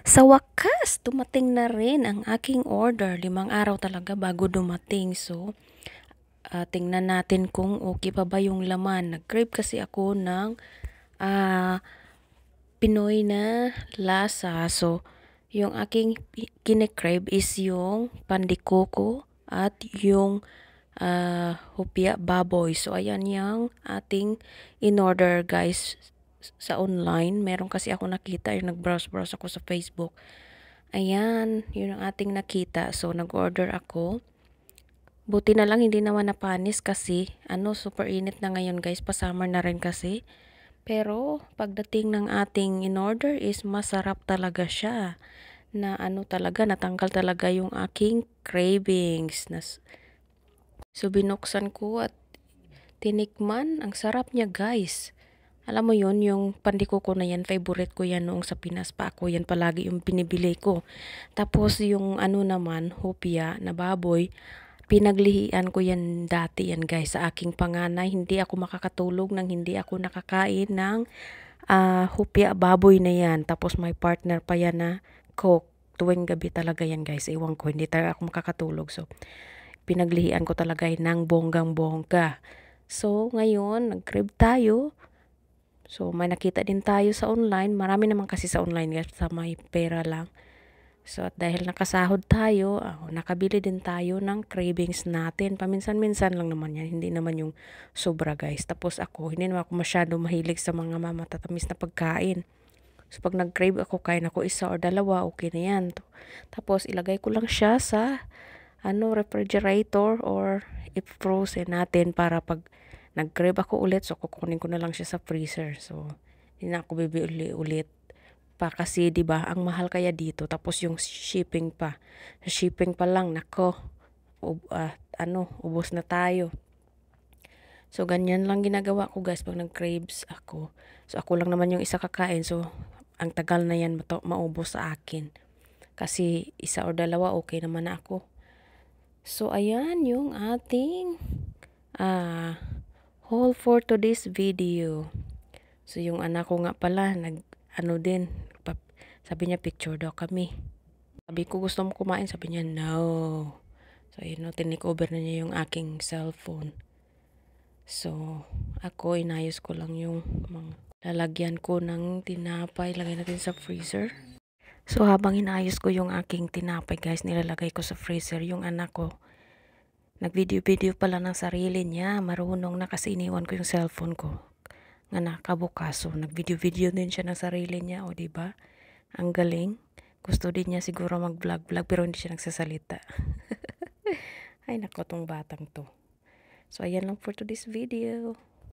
Sa wakas, dumating na rin ang aking order. 5 araw talaga bago dumating. So, tingnan natin kung okay pa ba yung laman. Nag-crave kasi ako ng ah, Pinoy na lasa. So, yung aking kine-crave is yung pandikoko at yung hopia baboy. So, ayan yung ating in-order guys sa online. Meron kasi ako nakita, yung nag-browse-browse ako sa Facebook. Ayan, yun ang ating nakita. So, nag-order ako. Buti na lang hindi naman napanis kasi super init na ngayon guys. Pa-summer na rin kasi. Pero, pagdating ng ating in-order is masarap talaga siya. Na talaga, natanggal talaga yung aking cravings. So, binuksan ko at tinikman. Ang sarap niya guys. Alam mo yun, yung pandikoko na yan, favorite ko yan noong sa Pinas pa ako. Yan palagi yung pinibili ko. Tapos yung naman, hopia na baboy, pinaglihian ko yan dati yan guys sa aking panganay. Hindi ako makakatulog nang hindi ako nakakain ng hopia baboy na yan. Tapos may partner pa yan na coke. Tuwing gabi talaga yan guys. Ewan ko, hindi talaga ako makakatulog. So, pinaglihian ko talaga yan ng bonggang bongga. So, ngayon, nag-crave tayo. So, may nakita din tayo sa online. Marami naman kasi sa online guys, sa may pera lang. So, at dahil nakasahod tayo, nakabili din tayo ng cravings natin. Paminsan-minsan lang naman yan. Hindi naman yung sobra guys. Tapos ako, hindi naman ako masyado mahilig sa mga matatamis na pagkain. So, pag nag-crave ako, kain ako isa or dalawa, okay na yan. Tapos, ilagay ko lang siya sa refrigerator or i-frozen natin para pag nag-crave ako ulit, so kukunin ko na lang siya sa freezer. So, hindi na ako bibili ulit pa kasi 'di ba ang mahal kaya dito, tapos yung shipping pa. Sa shipping pa lang nako, ubos na tayo. So, ganyan lang ginagawa ko guys pag nag-craves ako. So, ako lang naman yung isa kakain. So, ang tagal na yan maubos sa akin. Kasi isa or dalawa okay naman na ako. So, ayan yung ating haul for today's video. So, yung anak ko nga pala, din, sabi niya picture daw kami. Sabi ko gusto mo kumain, sabi niya no. So, tinake over na niya yung aking cellphone. So, ako inayos ko lang yung mga lalagyan ko ng tinapay, lagay natin sa freezer. So, habang inayos ko yung aking tinapay guys, nilalagay ko sa freezer. Yung anak ko, nag-video-video pala ng sarili niya. Marunong na kasi iniwan ko yung cellphone ko nga nakabukas. So, nag-video-video din siya ng sarili niya. O, diba? Ang galing. Gusto din niya siguro mag-vlog-vlog pero hindi siya nagsasalita. Ay, nako tong batang to. So, ayan lang for today's video.